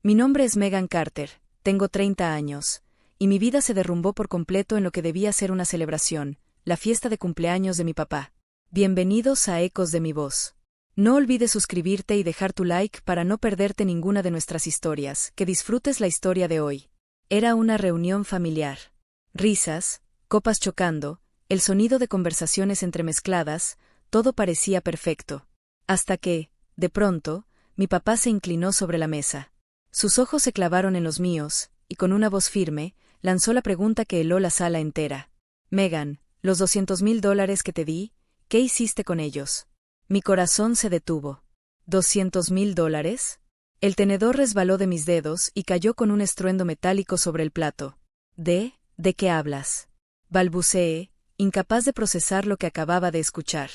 Mi nombre es Megan Carter, tengo 30 años, y mi vida se derrumbó por completo en lo que debía ser una celebración, la fiesta de cumpleaños de mi papá. Bienvenidos a Ecos de mi voz. No olvides suscribirte y dejar tu like para no perderte ninguna de nuestras historias, que disfrutes la historia de hoy. Era una reunión familiar. Risas, copas chocando, el sonido de conversaciones entremezcladas, todo parecía perfecto. Hasta que, de pronto, mi papá se inclinó sobre la mesa. Sus ojos se clavaron en los míos, y con una voz firme, lanzó la pregunta que heló la sala entera. Megan, los $200,000 que te di, ¿qué hiciste con ellos? Mi corazón se detuvo. ¿$200,000? El tenedor resbaló de mis dedos y cayó con un estruendo metálico sobre el plato. ¿De qué hablas? Balbuceé, incapaz de procesar lo que acababa de escuchar.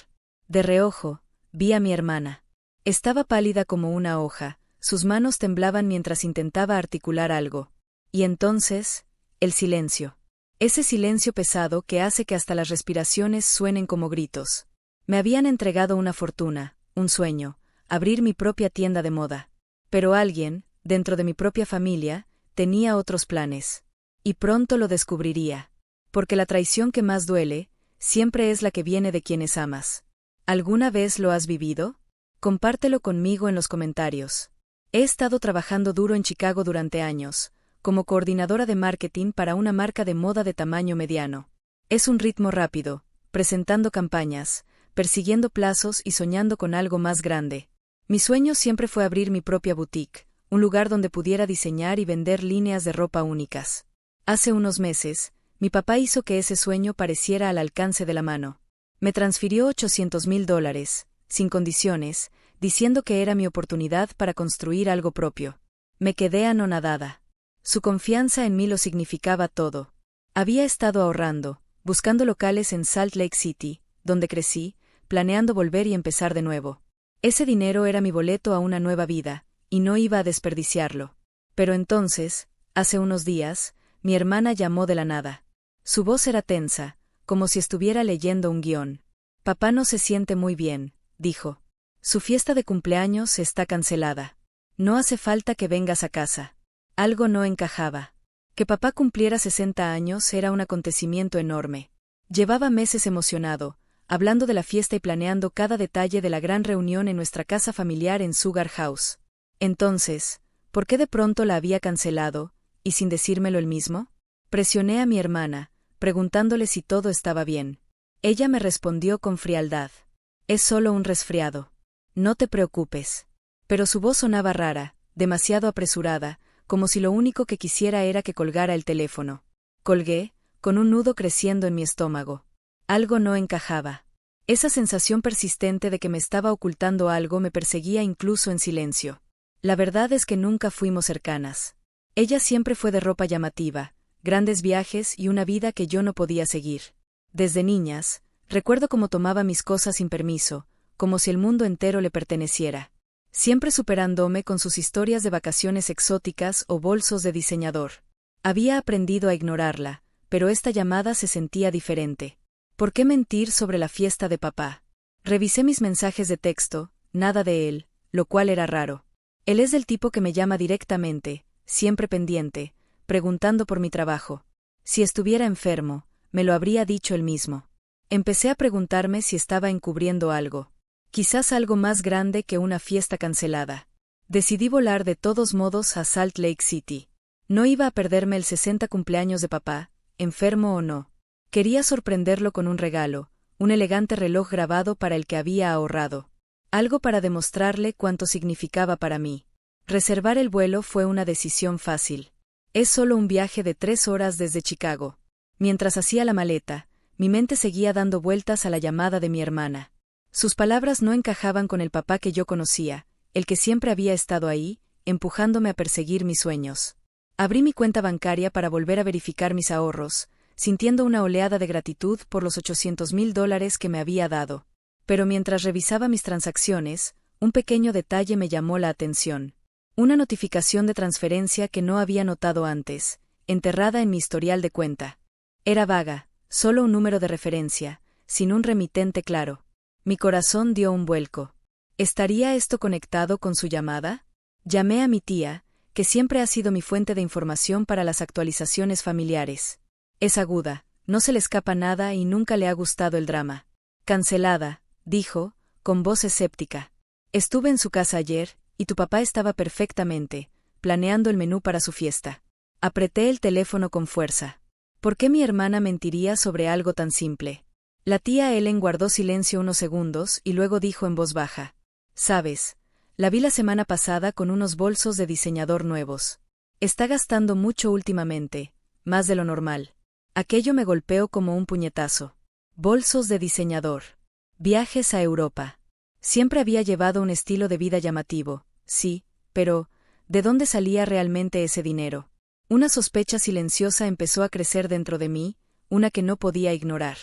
De reojo, vi a mi hermana. Estaba pálida como una hoja, sus manos temblaban mientras intentaba articular algo. Y entonces, el silencio. Ese silencio pesado que hace que hasta las respiraciones suenen como gritos. Me habían entregado una fortuna, un sueño, abrir mi propia tienda de moda. Pero alguien, dentro de mi propia familia, tenía otros planes. Y pronto lo descubriría. Porque la traición que más duele, siempre es la que viene de quienes amas. ¿Alguna vez lo has vivido? Compártelo conmigo en los comentarios. He estado trabajando duro en Chicago durante años, como coordinadora de marketing para una marca de moda de tamaño mediano. Es un ritmo rápido, presentando campañas, persiguiendo plazos y soñando con algo más grande. Mi sueño siempre fue abrir mi propia boutique, un lugar donde pudiera diseñar y vender líneas de ropa únicas. Hace unos meses, mi papá hizo que ese sueño pareciera al alcance de la mano. Me transfirió $800,000, sin condiciones, diciendo que era mi oportunidad para construir algo propio. Me quedé anonadada. Su confianza en mí lo significaba todo. Había estado ahorrando, buscando locales en Salt Lake City, donde crecí, planeando volver y empezar de nuevo. Ese dinero era mi boleto a una nueva vida, y no iba a desperdiciarlo. Pero entonces, hace unos días, mi hermana llamó de la nada. Su voz era tensa, como si estuviera leyendo un guión. Papá no se siente muy bien, dijo. Su fiesta de cumpleaños está cancelada. No hace falta que vengas a casa. Algo no encajaba. Que papá cumpliera 60 años era un acontecimiento enorme. Llevaba meses emocionado, hablando de la fiesta y planeando cada detalle de la gran reunión en nuestra casa familiar en Sugar House. Entonces, ¿por qué de pronto la había cancelado, y sin decírmelo él mismo? Presioné a mi hermana, preguntándole si todo estaba bien. Ella me respondió con frialdad. Es solo un resfriado. No te preocupes. Pero su voz sonaba rara, demasiado apresurada, como si lo único que quisiera era que colgara el teléfono. Colgué, con un nudo creciendo en mi estómago. Algo no encajaba. Esa sensación persistente de que me estaba ocultando algo me perseguía incluso en silencio. La verdad es que nunca fuimos cercanas. Ella siempre fue de ropa llamativa, grandes viajes y una vida que yo no podía seguir. Desde niñas, recuerdo cómo tomaba mis cosas sin permiso, como si el mundo entero le perteneciera. Siempre superándome con sus historias de vacaciones exóticas o bolsos de diseñador. Había aprendido a ignorarla, pero esta llamada se sentía diferente. ¿Por qué mentir sobre la fiesta de papá? Revisé mis mensajes de texto, nada de él, lo cual era raro. Él es del tipo que me llama directamente, siempre pendiente, preguntando por mi trabajo. Si estuviera enfermo, me lo habría dicho él mismo. Empecé a preguntarme si estaba encubriendo algo. Quizás algo más grande que una fiesta cancelada. Decidí volar de todos modos a Salt Lake City. No iba a perderme el 60 cumpleaños de papá, enfermo o no. Quería sorprenderlo con un regalo, un elegante reloj grabado para el que había ahorrado. Algo para demostrarle cuánto significaba para mí. Reservar el vuelo fue una decisión fácil. Es solo un viaje de 3 horas desde Chicago. Mientras hacía la maleta, mi mente seguía dando vueltas a la llamada de mi hermana. Sus palabras no encajaban con el papá que yo conocía, el que siempre había estado ahí, empujándome a perseguir mis sueños. Abrí mi cuenta bancaria para volver a verificar mis ahorros, sintiendo una oleada de gratitud por los $800,000 que me había dado. Pero mientras revisaba mis transacciones, un pequeño detalle me llamó la atención. Una notificación de transferencia que no había notado antes, enterrada en mi historial de cuenta. Era vaga, solo un número de referencia, sin un remitente claro. Mi corazón dio un vuelco. ¿Estaría esto conectado con su llamada? Llamé a mi tía, que siempre ha sido mi fuente de información para las actualizaciones familiares. Es aguda, no se le escapa nada y nunca le ha gustado el drama. Cancelada, dijo, con voz escéptica. Estuve en su casa ayer, y tu papá estaba perfectamente, planeando el menú para su fiesta. Apreté el teléfono con fuerza. ¿Por qué mi hermana mentiría sobre algo tan simple? La tía Ellen guardó silencio unos segundos y luego dijo en voz baja. Sabes, la vi la semana pasada con unos bolsos de diseñador nuevos. Está gastando mucho últimamente, más de lo normal. Aquello me golpeó como un puñetazo. Bolsos de diseñador. Viajes a Europa. Siempre había llevado un estilo de vida llamativo, sí, pero ¿de dónde salía realmente ese dinero? Una sospecha silenciosa empezó a crecer dentro de mí, una que no podía ignorar.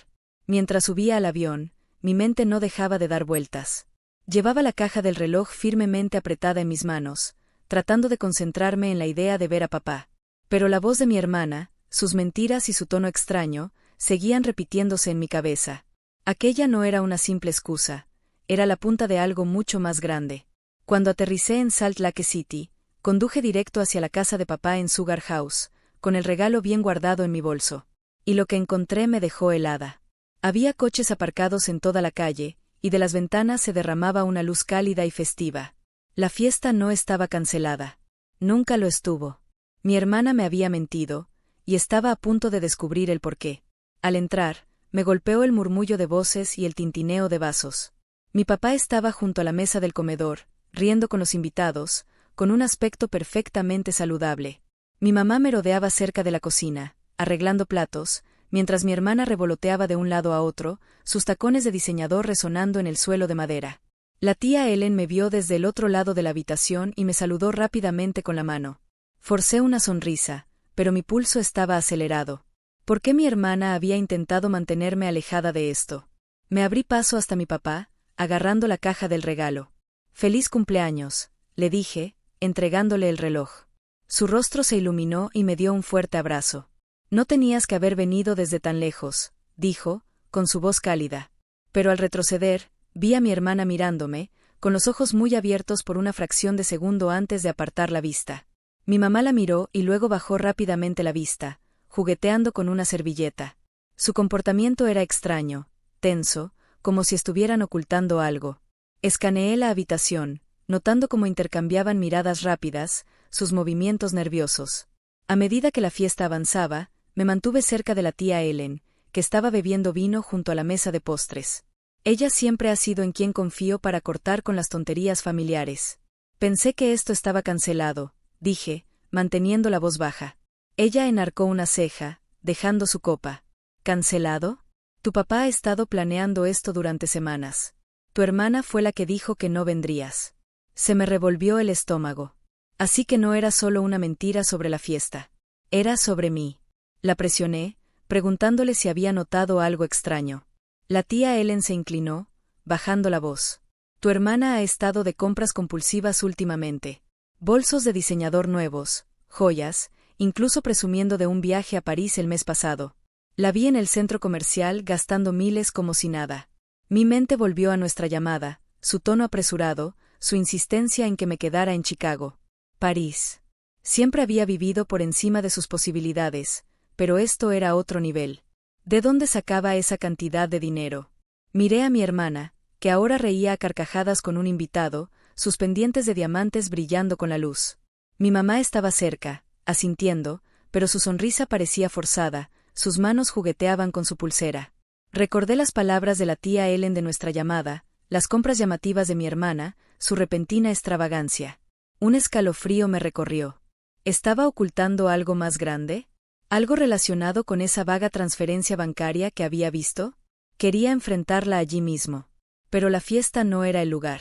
Mientras subía al avión, mi mente no dejaba de dar vueltas. Llevaba la caja del reloj firmemente apretada en mis manos, tratando de concentrarme en la idea de ver a papá. Pero la voz de mi hermana, sus mentiras y su tono extraño, seguían repitiéndose en mi cabeza. Aquella no era una simple excusa, era la punta de algo mucho más grande. Cuando aterricé en Salt Lake City, conduje directo hacia la casa de papá en Sugar House, con el regalo bien guardado en mi bolso. Y lo que encontré me dejó helada. Había coches aparcados en toda la calle, y de las ventanas se derramaba una luz cálida y festiva. La fiesta no estaba cancelada. Nunca lo estuvo. Mi hermana me había mentido, y estaba a punto de descubrir el porqué. Al entrar, me golpeó el murmullo de voces y el tintineo de vasos. Mi papá estaba junto a la mesa del comedor, riendo con los invitados, con un aspecto perfectamente saludable. Mi mamá merodeaba cerca de la cocina, arreglando platos, mientras mi hermana revoloteaba de un lado a otro, sus tacones de diseñador resonando en el suelo de madera. La tía Ellen me vio desde el otro lado de la habitación y me saludó rápidamente con la mano. Forcé una sonrisa, pero mi pulso estaba acelerado. ¿Por qué mi hermana había intentado mantenerme alejada de esto? Me abrí paso hasta mi papá, agarrando la caja del regalo. «Feliz cumpleaños», le dije, entregándole el reloj. Su rostro se iluminó y me dio un fuerte abrazo. «No tenías que haber venido desde tan lejos», dijo, con su voz cálida. Pero al retroceder, vi a mi hermana mirándome, con los ojos muy abiertos por una fracción de segundo antes de apartar la vista. Mi mamá la miró y luego bajó rápidamente la vista, jugueteando con una servilleta. Su comportamiento era extraño, tenso, como si estuvieran ocultando algo. Escaneé la habitación, notando cómo intercambiaban miradas rápidas, sus movimientos nerviosos. A medida que la fiesta avanzaba, me mantuve cerca de la tía Ellen, que estaba bebiendo vino junto a la mesa de postres. Ella siempre ha sido en quien confío para cortar con las tonterías familiares. Pensé que esto estaba cancelado, dije, manteniendo la voz baja. Ella enarcó una ceja, dejando su copa. ¿Cancelado? Tu papá ha estado planeando esto durante semanas. Tu hermana fue la que dijo que no vendrías. Se me revolvió el estómago. Así que no era solo una mentira sobre la fiesta. Era sobre mí. La presioné, preguntándole si había notado algo extraño. La tía Ellen se inclinó, bajando la voz. Tu hermana ha estado de compras compulsivas últimamente. Bolsos de diseñador nuevos, joyas, incluso presumiendo de un viaje a París el mes pasado. La vi en el centro comercial gastando miles como si nada. Mi mente volvió a nuestra llamada, su tono apresurado, su insistencia en que me quedara en Chicago. París. Siempre había vivido por encima de sus posibilidades, pero esto era otro nivel. ¿De dónde sacaba esa cantidad de dinero? Miré a mi hermana, que ahora reía a carcajadas con un invitado, sus pendientes de diamantes brillando con la luz. Mi mamá estaba cerca, asintiendo, pero su sonrisa parecía forzada, sus manos jugueteaban con su pulsera. Recordé las palabras de la tía Ellen de nuestra llamada, las compras llamativas de mi hermana, su repentina extravagancia. Un escalofrío me recorrió. ¿Estaba ocultando algo más grande? ¿Algo relacionado con esa vaga transferencia bancaria que había visto? Quería enfrentarla allí mismo. Pero la fiesta no era el lugar.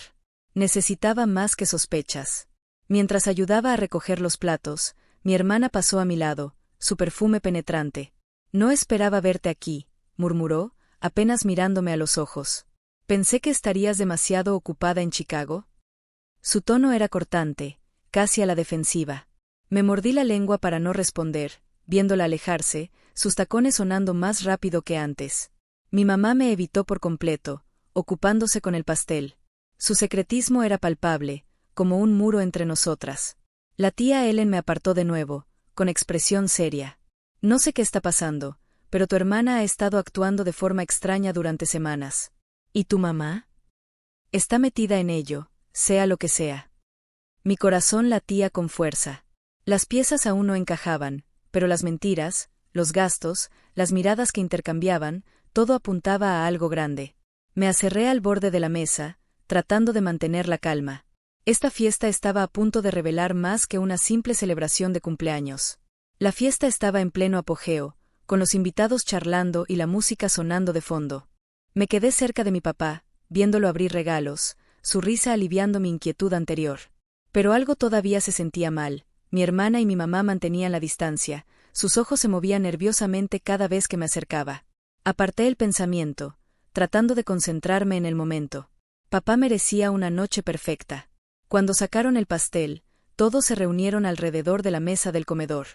Necesitaba más que sospechas. Mientras ayudaba a recoger los platos, mi hermana pasó a mi lado, su perfume penetrante. «No esperaba verte aquí», murmuró, apenas mirándome a los ojos. «Pensé que estarías demasiado ocupada en Chicago». Su tono era cortante, casi a la defensiva. Me mordí la lengua para no responder, viéndola alejarse, sus tacones sonando más rápido que antes. Mi mamá me evitó por completo, ocupándose con el pastel. Su secretismo era palpable, como un muro entre nosotras. La tía Ellen me apartó de nuevo, con expresión seria. No sé qué está pasando, pero tu hermana ha estado actuando de forma extraña durante semanas. ¿Y tu mamá? Está metida en ello, sea lo que sea. Mi corazón latía con fuerza. Las piezas aún no encajaban, pero las mentiras, los gastos, las miradas que intercambiaban, todo apuntaba a algo grande. Me acerré al borde de la mesa, tratando de mantener la calma. Esta fiesta estaba a punto de revelar más que una simple celebración de cumpleaños. La fiesta estaba en pleno apogeo, con los invitados charlando y la música sonando de fondo. Me quedé cerca de mi papá, viéndolo abrir regalos, su risa aliviando mi inquietud anterior. Pero algo todavía se sentía mal. Mi hermana y mi mamá mantenían la distancia, sus ojos se movían nerviosamente cada vez que me acercaba. Aparté el pensamiento, tratando de concentrarme en el momento. Papá merecía una noche perfecta. Cuando sacaron el pastel, todos se reunieron alrededor de la mesa del comedor.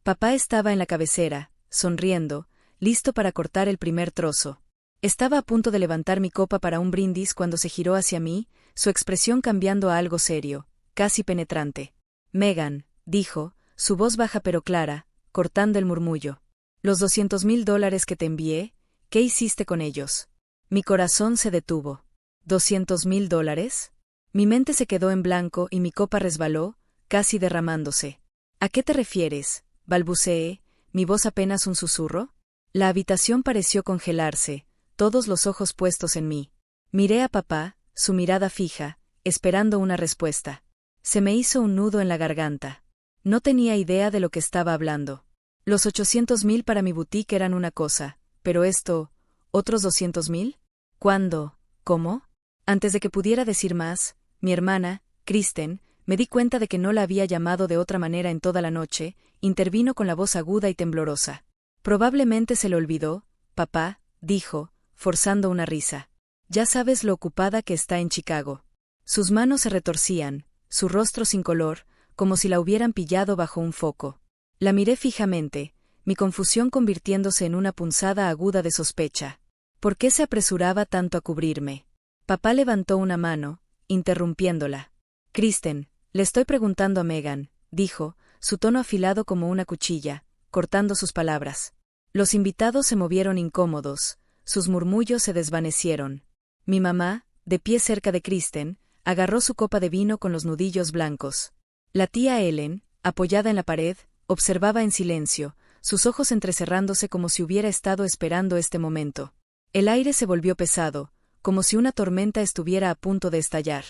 Papá estaba en la cabecera, sonriendo, listo para cortar el primer trozo. Estaba a punto de levantar mi copa para un brindis cuando se giró hacia mí, su expresión cambiando a algo serio, casi penetrante. Megan, dijo, su voz baja pero clara, cortando el murmullo. Los $200,000 que te envié, ¿qué hiciste con ellos? Mi corazón se detuvo. ¿$200,000? Mi mente se quedó en blanco y mi copa resbaló, casi derramándose. ¿A qué te refieres? Balbuceé, mi voz apenas un susurro. La habitación pareció congelarse, todos los ojos puestos en mí. Miré a papá, su mirada fija, esperando una respuesta. Se me hizo un nudo en la garganta. No tenía idea de lo que estaba hablando. Los 800,000 para mi boutique eran una cosa, pero esto, ¿otros 200,000? ¿Cuándo? ¿Cómo? Antes de que pudiera decir más, mi hermana, Kristen, me di cuenta de que no la había llamado de otra manera en toda la noche, intervino con la voz aguda y temblorosa. Probablemente se le olvidó, papá, dijo, forzando una risa. Ya sabes lo ocupada que está en Chicago. Sus manos se retorcían, su rostro sin color, como si la hubieran pillado bajo un foco. La miré fijamente, mi confusión convirtiéndose en una punzada aguda de sospecha. ¿Por qué se apresuraba tanto a cubrirme? Papá levantó una mano, interrumpiéndola. Kristen, le estoy preguntando a Megan, dijo, su tono afilado como una cuchilla, cortando sus palabras. Los invitados se movieron incómodos, sus murmullos se desvanecieron. Mi mamá, de pie cerca de Kristen, agarró su copa de vino con los nudillos blancos. La tía Ellen, apoyada en la pared, observaba en silencio, sus ojos entrecerrándose como si hubiera estado esperando este momento. El aire se volvió pesado, como si una tormenta estuviera a punto de estallar.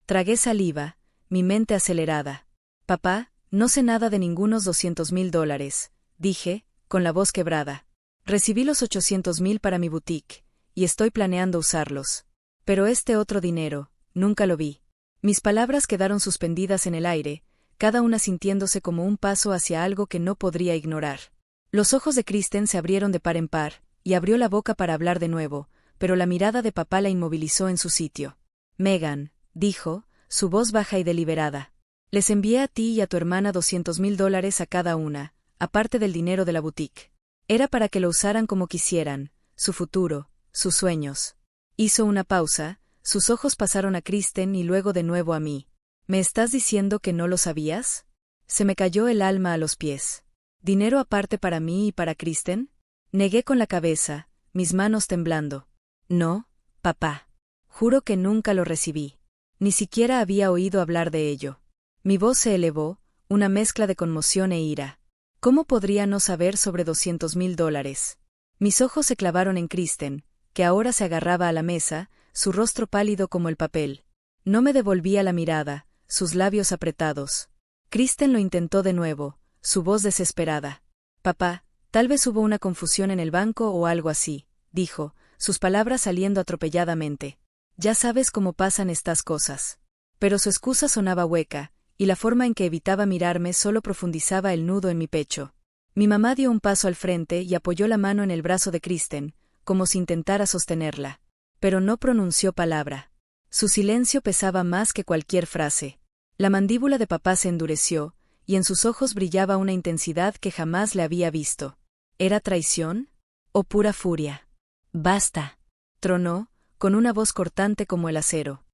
Tragué saliva, mi mente acelerada. Papá, no sé nada de ningunos $200,000, dije, con la voz quebrada. Recibí los 800,000 para mi boutique, y estoy planeando usarlos. Pero este otro dinero, nunca lo vi. Mis palabras quedaron suspendidas en el aire, cada una sintiéndose como un paso hacia algo que no podría ignorar. Los ojos de Kristen se abrieron de par en par, y abrió la boca para hablar de nuevo, pero la mirada de papá la inmovilizó en su sitio. Megan, dijo, su voz baja y deliberada. Les envié a ti y a tu hermana $200,000 a cada una, aparte del dinero de la boutique. Era para que lo usaran como quisieran, su futuro, sus sueños. Hizo una pausa, sus ojos pasaron a Kristen y luego de nuevo a mí. ¿Me estás diciendo que no lo sabías? Se me cayó el alma a los pies. ¿Dinero aparte para mí y para Kristen? Negué con la cabeza, mis manos temblando. No, papá. Juro que nunca lo recibí. Ni siquiera había oído hablar de ello. Mi voz se elevó, una mezcla de conmoción e ira. ¿Cómo podría no saber sobre $200,000? Mis ojos se clavaron en Kristen, que ahora se agarraba a la mesa, su rostro pálido como el papel. No me devolvía la mirada, sus labios apretados. Kristen lo intentó de nuevo, su voz desesperada. Papá, tal vez hubo una confusión en el banco o algo así, dijo, sus palabras saliendo atropelladamente. Ya sabes cómo pasan estas cosas. Pero su excusa sonaba hueca, y la forma en que evitaba mirarme solo profundizaba el nudo en mi pecho. Mi mamá dio un paso al frente y apoyó la mano en el brazo de Kristen, como si intentara sostenerla. Pero no pronunció palabra. Su silencio pesaba más que cualquier frase. La mandíbula de papá se endureció, y en sus ojos brillaba una intensidad que jamás le había visto. ¿Era traición? ¿O pura furia? «Basta», tronó, con una voz cortante como el acero.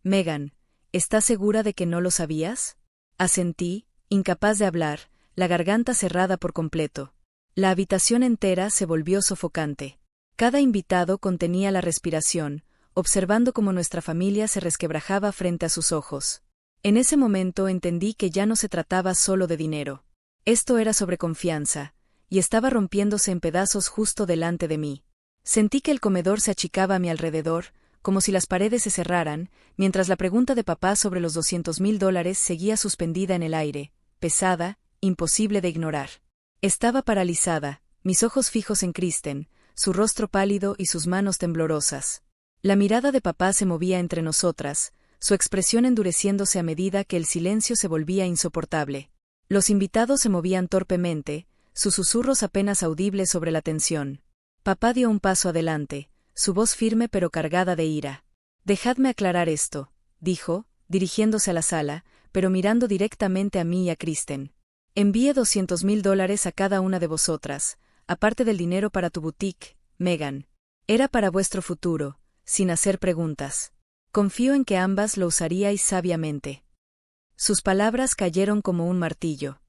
Megan, ¿estás segura de que no lo sabías? Asentí, incapaz de hablar, la garganta cerrada por completo. La habitación entera se volvió sofocante. Cada invitado contenía la respiración, observando cómo nuestra familia se resquebrajaba frente a sus ojos. En ese momento entendí que ya no se trataba solo de dinero. Esto era sobre confianza, y estaba rompiéndose en pedazos justo delante de mí. Sentí que el comedor se achicaba a mi alrededor, como si las paredes se cerraran, mientras la pregunta de papá sobre los $200,000 seguía suspendida en el aire, pesada, imposible de ignorar. Estaba paralizada, mis ojos fijos en Kristen, su rostro pálido y sus manos temblorosas. La mirada de papá se movía entre nosotras, su expresión endureciéndose a medida que el silencio se volvía insoportable. Los invitados se movían torpemente, sus susurros apenas audibles sobre la tensión. Papá dio un paso adelante, su voz firme pero cargada de ira. «Dejadme aclarar esto», dijo, dirigiéndose a la sala, pero mirando directamente a mí y a Kristen. «Envíe $200,000 a cada una de vosotras, aparte del dinero para tu boutique, Megan. Era para vuestro futuro, sin hacer preguntas. Confío en que ambas lo usaríais sabiamente». Sus palabras cayeron como un martillo.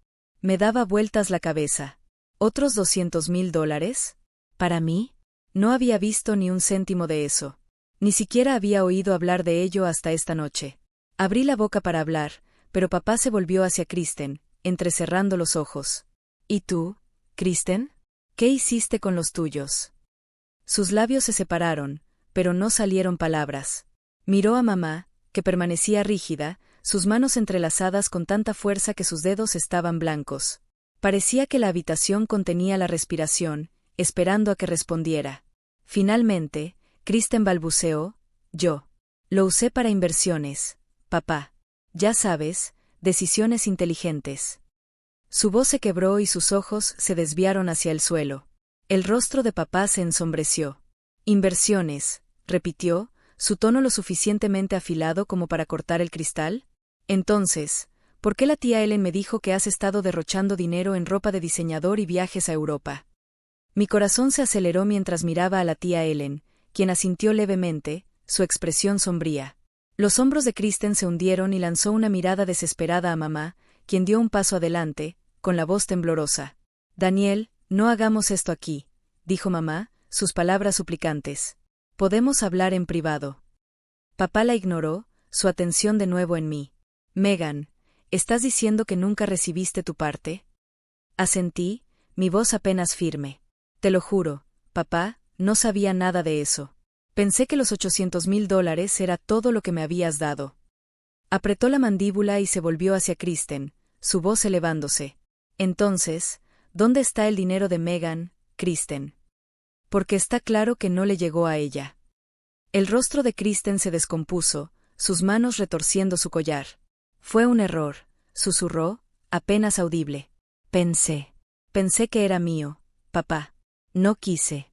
Me daba vueltas la cabeza. ¿Otros $200,000? ¿Para mí? No había visto ni un céntimo de eso. Ni siquiera había oído hablar de ello hasta esta noche. Abrí la boca para hablar, pero papá se volvió hacia Kristen, entrecerrando los ojos. «¿Y tú, Kristen? ¿Qué hiciste con los tuyos?» Sus labios se separaron, pero no salieron palabras. Miró a mamá, que permanecía rígida, sus manos entrelazadas con tanta fuerza que sus dedos estaban blancos. Parecía que la habitación contenía la respiración, esperando a que respondiera. Finalmente, Kristen balbuceó: «Yo. Lo usé para inversiones, papá. Ya sabes, decisiones inteligentes». Su voz se quebró y sus ojos se desviaron hacia el suelo. El rostro de papá se ensombreció. «Inversiones», repitió, su tono lo suficientemente afilado como para cortar el cristal. «Entonces, ¿por qué la tía Ellen me dijo que has estado derrochando dinero en ropa de diseñador y viajes a Europa?» Mi corazón se aceleró mientras miraba a la tía Ellen, quien asintió levemente, su expresión sombría. Los hombros de Kristen se hundieron y lanzó una mirada desesperada a mamá, quien dio un paso adelante, con la voz temblorosa. «Daniel, no hagamos esto aquí», dijo mamá, sus palabras suplicantes. «Podemos hablar en privado». Papá la ignoró, su atención de nuevo en mí. «Megan, ¿estás diciendo que nunca recibiste tu parte?» Asentí, mi voz apenas firme. «Te lo juro, papá, no sabía nada de eso. Pensé que los $800,000 era todo lo que me habías dado». Apretó la mandíbula y se volvió hacia Kristen, su voz elevándose. «Entonces, ¿dónde está el dinero de Megan, Kristen?» Porque está claro que no le llegó a ella. El rostro de Kristen se descompuso, sus manos retorciendo su collar. «Fue un error», susurró, apenas audible. Pensé que era mío, papá. No quise».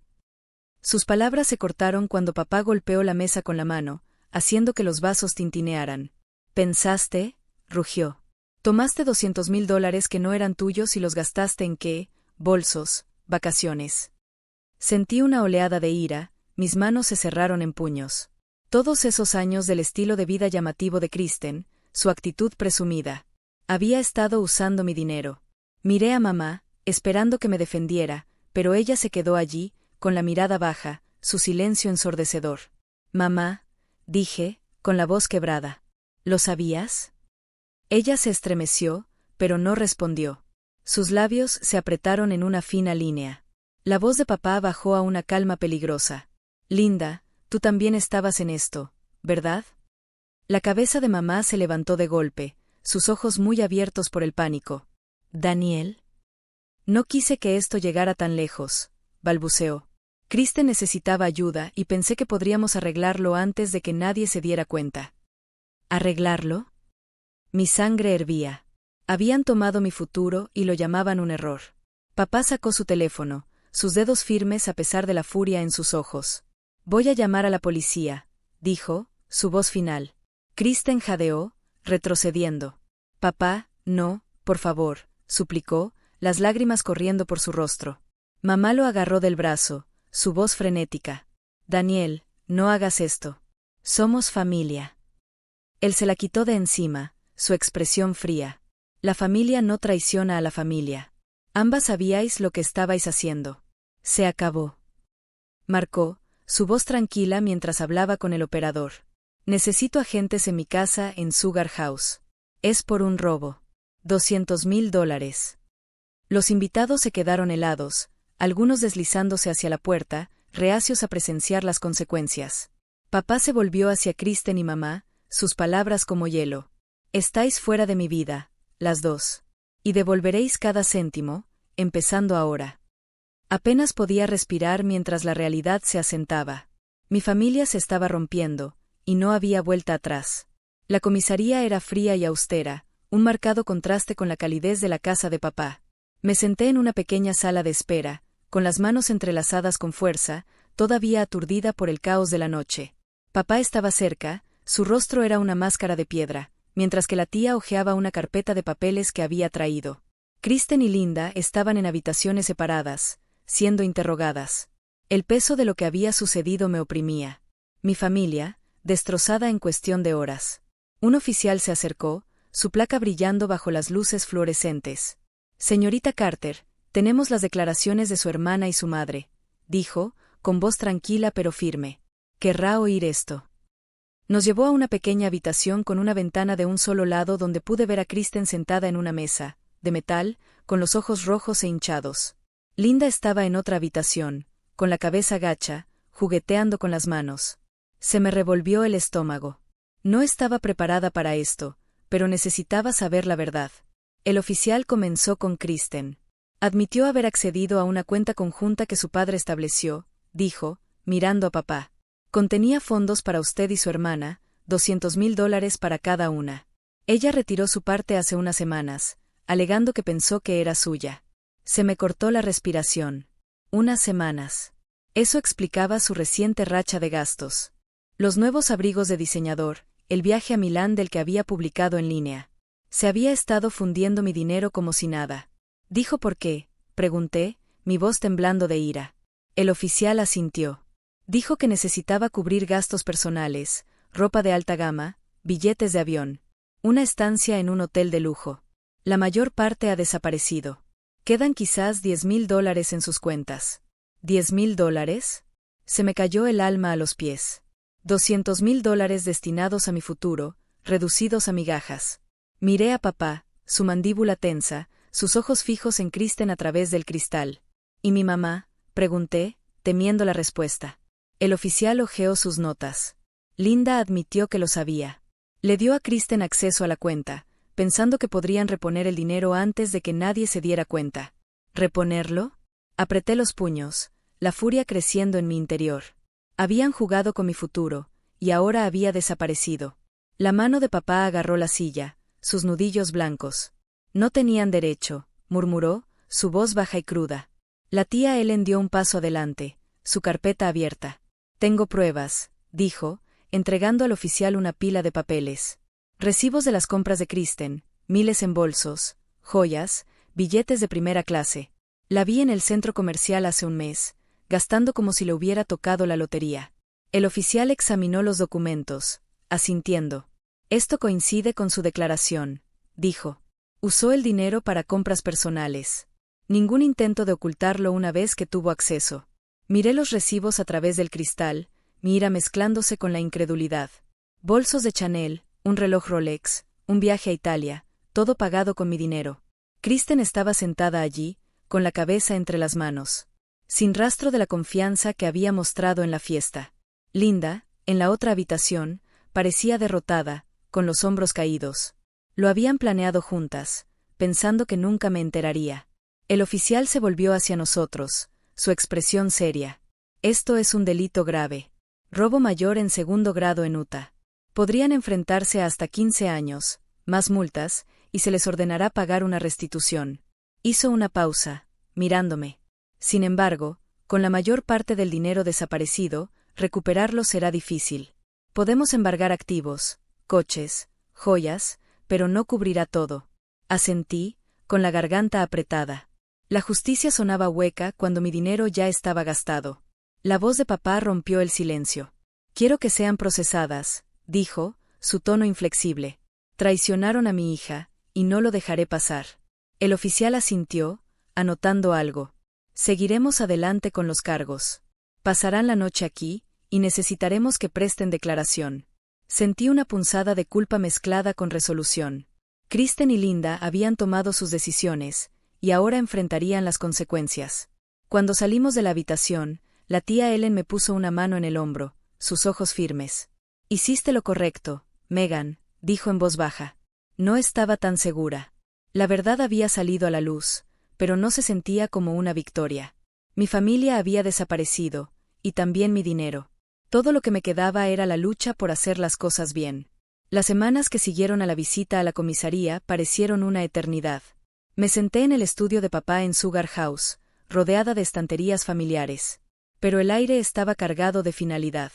Sus palabras se cortaron cuando papá golpeó la mesa con la mano, haciendo que los vasos tintinearan. «¿Pensaste?», rugió. «Tomaste $200,000 que no eran tuyos y los gastaste en qué, bolsos, vacaciones». Sentí una oleada de ira, mis manos se cerraron en puños. Todos esos años del estilo de vida llamativo de Kristen, su actitud presumida. Había estado usando mi dinero. Miré a mamá, esperando que me defendiera, pero ella se quedó allí, con la mirada baja, su silencio ensordecedor. «Mamá», dije, con la voz quebrada. «¿Lo sabías?» Ella se estremeció, pero no respondió. Sus labios se apretaron en una fina línea. La voz de papá bajó a una calma peligrosa. «Linda, tú también estabas en esto, ¿verdad?» La cabeza de mamá se levantó de golpe, sus ojos muy abiertos por el pánico. «¿Daniel?» «No quise que esto llegara tan lejos», balbuceó. «Kristen necesitaba ayuda y pensé que podríamos arreglarlo antes de que nadie se diera cuenta». ¿Arreglarlo? Mi sangre hervía. Habían tomado mi futuro y lo llamaban un error. Papá sacó su teléfono, sus dedos firmes a pesar de la furia en sus ojos. «Voy a llamar a la policía», dijo, su voz final. Kristen jadeó, retrocediendo. «Papá, no, por favor», suplicó, las lágrimas corriendo por su rostro. Mamá lo agarró del brazo, su voz frenética. «Daniel, no hagas esto. Somos familia». Él se la quitó de encima, su expresión fría. La familia no traiciona a la familia. Ambas sabíais lo que estabais haciendo. Se acabó. Marcó, su voz tranquila mientras hablaba con el operador. Necesito agentes en mi casa en Sugar House. Es por un robo. $200,000. Los invitados se quedaron helados, algunos deslizándose hacia la puerta, reacios a presenciar las consecuencias. Papá se volvió hacia Kristen y mamá, sus palabras como hielo. Estáis fuera de mi vida, las dos. Y devolveréis cada céntimo, empezando ahora. Apenas podía respirar mientras la realidad se asentaba. Mi familia se estaba rompiendo, y no había vuelta atrás. La comisaría era fría y austera, un marcado contraste con la calidez de la casa de papá. Me senté en una pequeña sala de espera, con las manos entrelazadas con fuerza, todavía aturdida por el caos de la noche. Papá estaba cerca, su rostro era una máscara de piedra, mientras que la tía hojeaba una carpeta de papeles que había traído. Kristen y Linda estaban en habitaciones separadas, siendo interrogadas. El peso de lo que había sucedido me oprimía. Mi familia, destrozada en cuestión de horas. Un oficial se acercó, su placa brillando bajo las luces fluorescentes. Señorita Carter, tenemos las declaraciones de su hermana y su madre, dijo, con voz tranquila pero firme. ¿Querrá oír esto? Nos llevó a una pequeña habitación con una ventana de un solo lado donde pude ver a Kristen sentada en una mesa, de metal, con los ojos rojos e hinchados. Linda estaba en otra habitación, con la cabeza gacha, jugueteando con las manos. Se me revolvió el estómago. No estaba preparada para esto, pero necesitaba saber la verdad. El oficial comenzó con Kristen. Admitió haber accedido a una cuenta conjunta que su padre estableció, dijo, mirando a papá. Contenía fondos para usted y su hermana, $200,000 para cada una. Ella retiró su parte hace unas semanas, alegando que pensó que era suya. Se me cortó la respiración. Unas semanas. Eso explicaba su reciente racha de gastos. Los nuevos abrigos de diseñador, el viaje a Milán del que había publicado en línea. Se había estado fundiendo mi dinero como si nada. ¿Dijo por qué? Pregunté, mi voz temblando de ira. El oficial asintió. Dijo que necesitaba cubrir gastos personales, ropa de alta gama, billetes de avión, una estancia en un hotel de lujo. La mayor parte ha desaparecido. Quedan quizás $10,000 en sus cuentas. ¿$10,000? Se me cayó el alma a los pies. $200,000 destinados a mi futuro, reducidos a migajas. Miré a papá, su mandíbula tensa, sus ojos fijos en Kristen a través del cristal. ¿Y mi mamá? Pregunté, temiendo la respuesta. El oficial hojeó sus notas. Linda admitió que lo sabía. Le dio a Kristen acceso a la cuenta, pensando que podrían reponer el dinero antes de que nadie se diera cuenta. ¿Reponerlo? Apreté los puños, la furia creciendo en mi interior. Habían jugado con mi futuro, y ahora había desaparecido. La mano de papá agarró la silla, sus nudillos blancos. No tenían derecho, murmuró, su voz baja y cruda. La tía Ellen dio un paso adelante, su carpeta abierta. Tengo pruebas, dijo, entregando al oficial una pila de papeles. Recibos de las compras de Kristen, miles en bolsos, joyas, billetes de primera clase. La vi en el centro comercial hace un mes, gastando como si le hubiera tocado la lotería. El oficial examinó los documentos, asintiendo. Esto coincide con su declaración, dijo. Usó el dinero para compras personales. Ningún intento de ocultarlo una vez que tuvo acceso. Miré los recibos a través del cristal, mi ira mezclándose con la incredulidad. Bolsos de Chanel, un reloj Rolex, un viaje a Italia, todo pagado con mi dinero. Kristen estaba sentada allí, con la cabeza entre las manos. Sin rastro de la confianza que había mostrado en la fiesta. Linda, en la otra habitación, parecía derrotada, con los hombros caídos. Lo habían planeado juntas, pensando que nunca me enteraría. El oficial se volvió hacia nosotros, su expresión seria. Esto es un delito grave. Robo mayor en segundo grado en Utah. Podrían enfrentarse a hasta 15 años, más multas, y se les ordenará pagar una restitución. Hizo una pausa, mirándome. Sin embargo, con la mayor parte del dinero desaparecido, recuperarlo será difícil. Podemos embargar activos, coches, joyas, pero no cubrirá todo. Asentí, con la garganta apretada. La justicia sonaba hueca cuando mi dinero ya estaba gastado. La voz de papá rompió el silencio. Quiero que sean procesadas, dijo, su tono inflexible. Traicionaron a mi hija, y no lo dejaré pasar. El oficial asintió, anotando algo. Seguiremos adelante con los cargos. Pasarán la noche aquí, y necesitaremos que presten declaración. Sentí una punzada de culpa mezclada con resolución. Kristen y Linda habían tomado sus decisiones, y ahora enfrentarían las consecuencias. Cuando salimos de la habitación, la tía Ellen me puso una mano en el hombro, sus ojos firmes. «Hiciste lo correcto, Megan», dijo en voz baja. No estaba tan segura. La verdad había salido a la luz, pero no se sentía como una victoria. Mi familia había desaparecido, y también mi dinero. Todo lo que me quedaba era la lucha por hacer las cosas bien. Las semanas que siguieron a la visita a la comisaría parecieron una eternidad. Me senté en el estudio de papá en Sugar House, rodeada de estanterías familiares. Pero el aire estaba cargado de finalidad.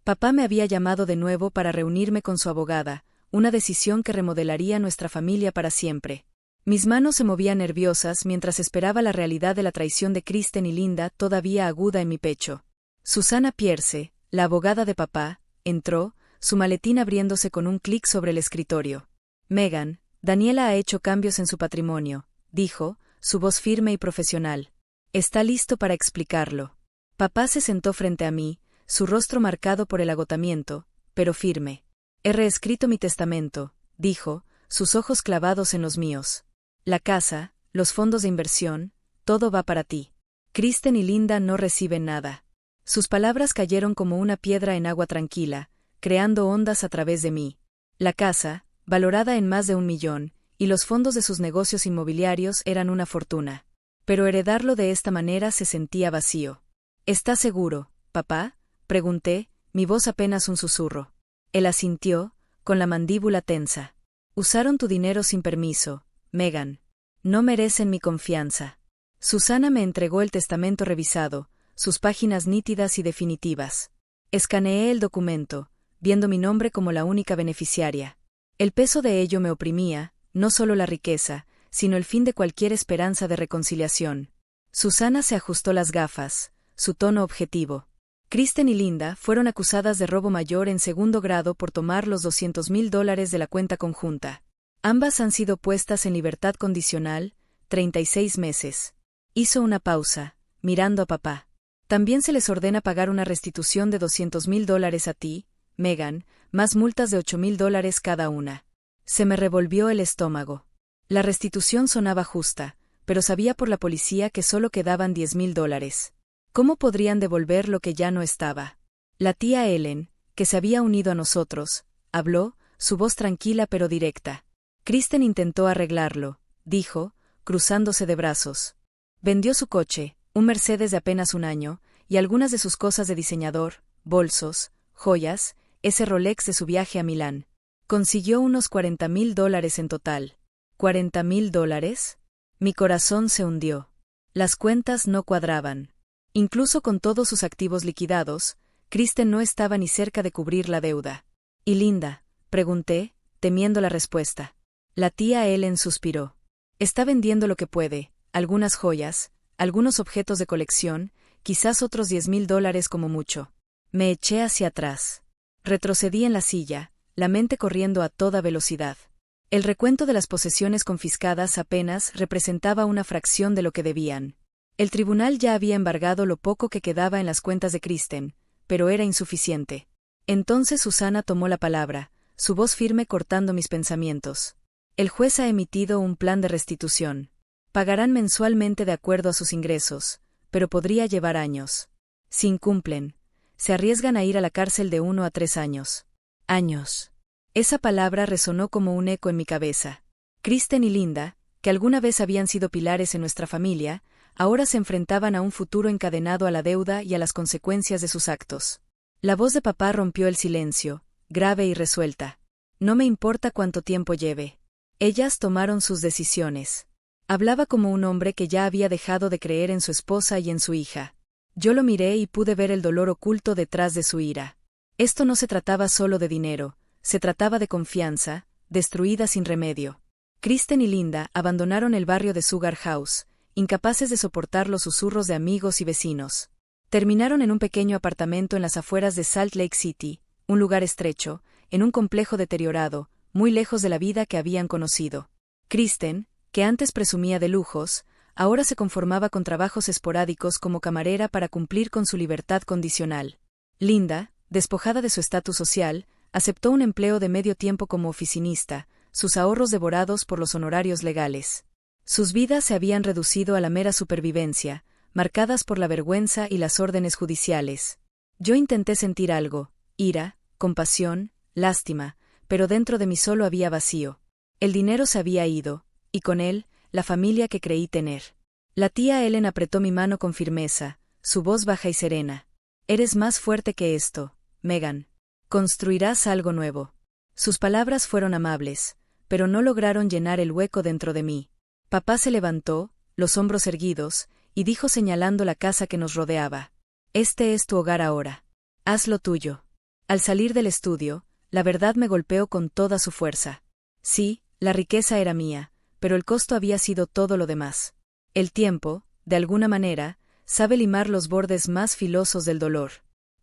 Papá me había llamado de nuevo para reunirme con su abogada, una decisión que remodelaría nuestra familia para siempre. Mis manos se movían nerviosas mientras esperaba la realidad de la traición de Kristen y Linda todavía aguda en mi pecho. Susana Pierce, la abogada de papá, entró, su maletín abriéndose con un clic sobre el escritorio. «Megan, Daniela ha hecho cambios en su patrimonio», dijo, su voz firme y profesional. «Está listo para explicarlo». Papá se sentó frente a mí, su rostro marcado por el agotamiento, pero firme. «He reescrito mi testamento», dijo, sus ojos clavados en los míos. «La casa, los fondos de inversión, todo va para ti. Kristen y Linda no reciben nada». Sus palabras cayeron como una piedra en agua tranquila, creando ondas a través de mí. La casa, valorada en más de $1 millón, y los fondos de sus negocios inmobiliarios eran una fortuna. Pero heredarlo de esta manera se sentía vacío. «¿Estás seguro, papá?», pregunté, mi voz apenas un susurro. Él asintió, con la mandíbula tensa. «Usaron tu dinero sin permiso, Megan. No merecen mi confianza». Susana me entregó el testamento revisado, sus páginas nítidas y definitivas. Escaneé el documento, viendo mi nombre como la única beneficiaria. El peso de ello me oprimía, no solo la riqueza, sino el fin de cualquier esperanza de reconciliación. Susana se ajustó las gafas, su tono objetivo. Kristen y Linda fueron acusadas de robo mayor en segundo grado por tomar los $200,000 de la cuenta conjunta. Ambas han sido puestas en libertad condicional, 36 meses. Hizo una pausa, mirando a papá. También se les ordena pagar una restitución de $200,000 a ti, Megan, más multas de $8,000 cada una. Se me revolvió el estómago. La restitución sonaba justa, pero sabía por la policía que solo quedaban $10,000. ¿Cómo podrían devolver lo que ya no estaba? La tía Ellen, que se había unido a nosotros, habló, su voz tranquila pero directa. Kristen intentó arreglarlo, dijo, cruzándose de brazos. Vendió su coche, un Mercedes de apenas un año, y algunas de sus cosas de diseñador, bolsos, joyas, ese Rolex de su viaje a Milán. Consiguió unos $40,000 en total. ¿$40,000? Mi corazón se hundió. Las cuentas no cuadraban. Incluso con todos sus activos liquidados, Kristen no estaba ni cerca de cubrir la deuda. ¿Y Linda?, pregunté, temiendo la respuesta. La tía Ellen suspiró. Está vendiendo lo que puede, algunas joyas, algunos objetos de colección, quizás otros $10,000 como mucho. Me eché hacia atrás. Retrocedí en la silla, la mente corriendo a toda velocidad. El recuento de las posesiones confiscadas apenas representaba una fracción de lo que debían. El tribunal ya había embargado lo poco que quedaba en las cuentas de Kristen, pero era insuficiente. Entonces Susana tomó la palabra, su voz firme cortando mis pensamientos. El juez ha emitido un plan de restitución. Pagarán mensualmente de acuerdo a sus ingresos, pero podría llevar años. Si incumplen, se arriesgan a ir a la cárcel de 1 a 3 años. Años. Esa palabra resonó como un eco en mi cabeza. Kristen y Linda, que alguna vez habían sido pilares en nuestra familia, ahora se enfrentaban a un futuro encadenado a la deuda y a las consecuencias de sus actos. La voz de papá rompió el silencio, grave y resuelta. No me importa cuánto tiempo lleve. Ellas tomaron sus decisiones. Hablaba como un hombre que ya había dejado de creer en su esposa y en su hija. Yo lo miré y pude ver el dolor oculto detrás de su ira. Esto no se trataba solo de dinero, se trataba de confianza, destruida sin remedio. Kristen y Linda abandonaron el barrio de Sugar House, incapaces de soportar los susurros de amigos y vecinos. Terminaron en un pequeño apartamento en las afueras de Salt Lake City, un lugar estrecho, en un complejo deteriorado, muy lejos de la vida que habían conocido. Kristen, que antes presumía de lujos, ahora se conformaba con trabajos esporádicos como camarera para cumplir con su libertad condicional. Linda, despojada de su estatus social, aceptó un empleo de medio tiempo como oficinista, sus ahorros devorados por los honorarios legales. Sus vidas se habían reducido a la mera supervivencia, marcadas por la vergüenza y las órdenes judiciales. Yo intenté sentir algo, ira, compasión, lástima, pero dentro de mí solo había vacío. El dinero se había ido, y con él, la familia que creí tener. La tía Ellen apretó mi mano con firmeza, su voz baja y serena. Eres más fuerte que esto, Megan. Construirás algo nuevo. Sus palabras fueron amables, pero no lograron llenar el hueco dentro de mí. Papá se levantó, los hombros erguidos, y dijo señalando la casa que nos rodeaba. Este es tu hogar ahora. Haz lo tuyo. Al salir del estudio, la verdad me golpeó con toda su fuerza. Sí, la riqueza era mía, pero el costo había sido todo lo demás. El tiempo, de alguna manera, sabe limar los bordes más filosos del dolor.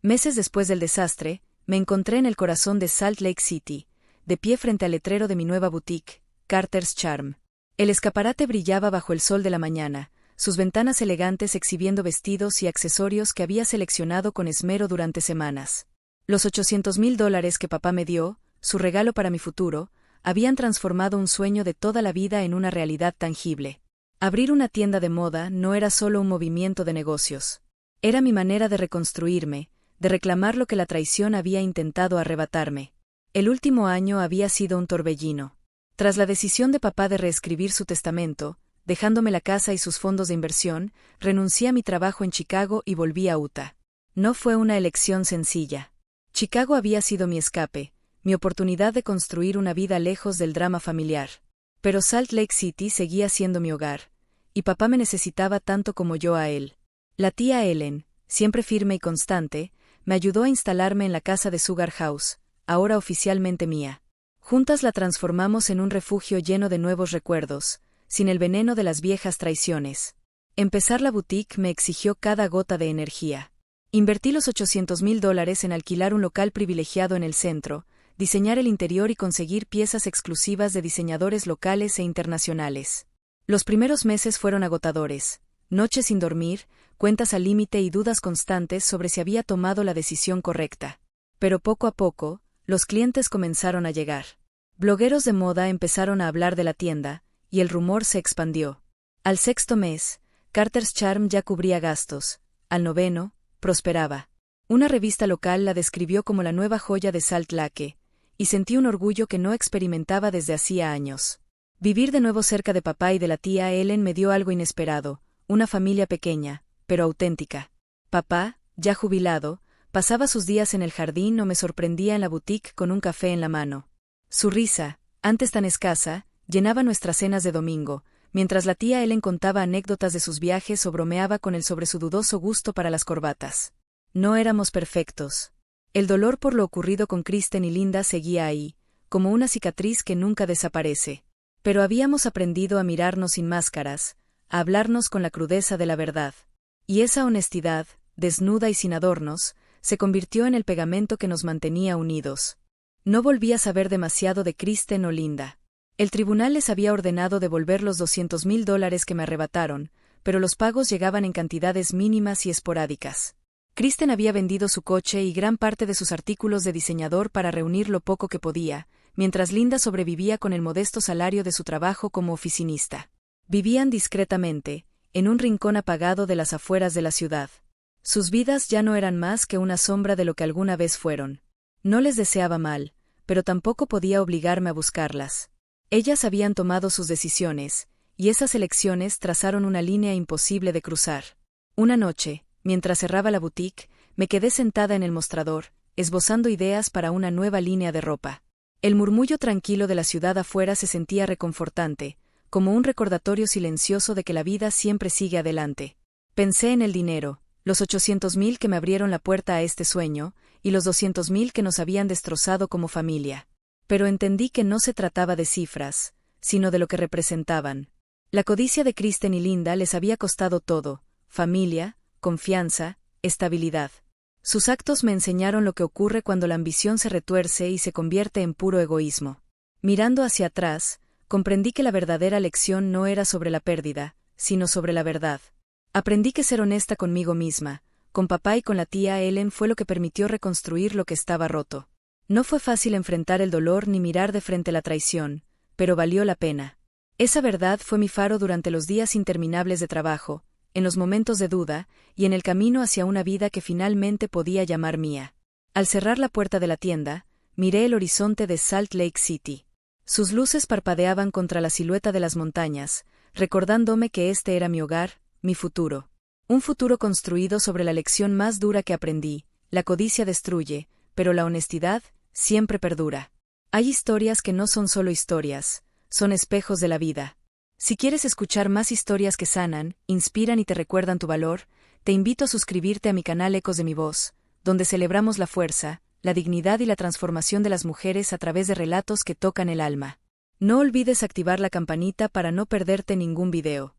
Meses después del desastre, me encontré en el corazón de Salt Lake City, de pie frente al letrero de mi nueva boutique, Carter's Charm. El escaparate brillaba bajo el sol de la mañana, sus ventanas elegantes exhibiendo vestidos y accesorios que había seleccionado con esmero durante semanas. Los $800,000 que papá me dio, su regalo para mi futuro, habían transformado un sueño de toda la vida en una realidad tangible. Abrir una tienda de moda no era solo un movimiento de negocios. Era mi manera de reconstruirme, de reclamar lo que la traición había intentado arrebatarme. El último año había sido un torbellino. Tras la decisión de papá de reescribir su testamento, dejándome la casa y sus fondos de inversión, renuncié a mi trabajo en Chicago y volví a Utah. No fue una elección sencilla. Chicago había sido mi escape, mi oportunidad de construir una vida lejos del drama familiar. Pero Salt Lake City seguía siendo mi hogar, y papá me necesitaba tanto como yo a él. La tía Ellen, siempre firme y constante, me ayudó a instalarme en la casa de Sugar House, ahora oficialmente mía. Juntas la transformamos en un refugio lleno de nuevos recuerdos, sin el veneno de las viejas traiciones. Empezar la boutique me exigió cada gota de energía. Invertí los $800,000 en alquilar un local privilegiado en el centro, diseñar el interior y conseguir piezas exclusivas de diseñadores locales e internacionales. Los primeros meses fueron agotadores, noches sin dormir, cuentas al límite y dudas constantes sobre si había tomado la decisión correcta. Pero poco a poco, los clientes comenzaron a llegar. Blogueros de moda empezaron a hablar de la tienda, y el rumor se expandió. Al sexto mes, Carter's Charm ya cubría gastos. Al noveno, prosperaba. Una revista local la describió como la nueva joya de Salt Lake, y sentí un orgullo que no experimentaba desde hacía años. Vivir de nuevo cerca de papá y de la tía Ellen me dio algo inesperado, una familia pequeña, pero auténtica. Papá, ya jubilado, pasaba sus días en el jardín o me sorprendía en la boutique con un café en la mano. Su risa, antes tan escasa, llenaba nuestras cenas de domingo, mientras la tía Ellen contaba anécdotas de sus viajes o bromeaba con él sobre su dudoso gusto para las corbatas. No éramos perfectos. El dolor por lo ocurrido con Kristen y Linda seguía ahí, como una cicatriz que nunca desaparece. Pero habíamos aprendido a mirarnos sin máscaras, a hablarnos con la crudeza de la verdad. Y esa honestidad, desnuda y sin adornos, se convirtió en el pegamento que nos mantenía unidos. No volví a saber demasiado de Kristen o Linda. El tribunal les había ordenado devolver los $200,000 que me arrebataron, pero los pagos llegaban en cantidades mínimas y esporádicas. Kristen había vendido su coche y gran parte de sus artículos de diseñador para reunir lo poco que podía, mientras Linda sobrevivía con el modesto salario de su trabajo como oficinista. Vivían discretamente, en un rincón apagado de las afueras de la ciudad. Sus vidas ya no eran más que una sombra de lo que alguna vez fueron. No les deseaba mal, pero tampoco podía obligarme a buscarlas. Ellas habían tomado sus decisiones, y esas elecciones trazaron una línea imposible de cruzar. Una noche, mientras cerraba la boutique, me quedé sentada en el mostrador, esbozando ideas para una nueva línea de ropa. El murmullo tranquilo de la ciudad afuera se sentía reconfortante, como un recordatorio silencioso de que la vida siempre sigue adelante. Pensé en el dinero, los $800,000 que me abrieron la puerta a este sueño, y los $200,000 que nos habían destrozado como familia. Pero entendí que no se trataba de cifras, sino de lo que representaban. La codicia de Kristen y Linda les había costado todo: familia, confianza, estabilidad. Sus actos me enseñaron lo que ocurre cuando la ambición se retuerce y se convierte en puro egoísmo. Mirando hacia atrás, comprendí que la verdadera lección no era sobre la pérdida, sino sobre la verdad. Aprendí que ser honesta conmigo misma, con papá y con la tía Ellen fue lo que permitió reconstruir lo que estaba roto. No fue fácil enfrentar el dolor ni mirar de frente la traición, pero valió la pena. Esa verdad fue mi faro durante los días interminables de trabajo, en los momentos de duda, y en el camino hacia una vida que finalmente podía llamar mía. Al cerrar la puerta de la tienda, miré el horizonte de Salt Lake City. Sus luces parpadeaban contra la silueta de las montañas, recordándome que este era mi hogar, mi futuro. Un futuro construido sobre la lección más dura que aprendí: la codicia destruye, pero la honestidad siempre perdura. Hay historias que no son solo historias, son espejos de la vida. Si quieres escuchar más historias que sanan, inspiran y te recuerdan tu valor, te invito a suscribirte a mi canal Ecos de mi Voz, donde celebramos la fuerza, la dignidad y la transformación de las mujeres a través de relatos que tocan el alma. No olvides activar la campanita para no perderte ningún video.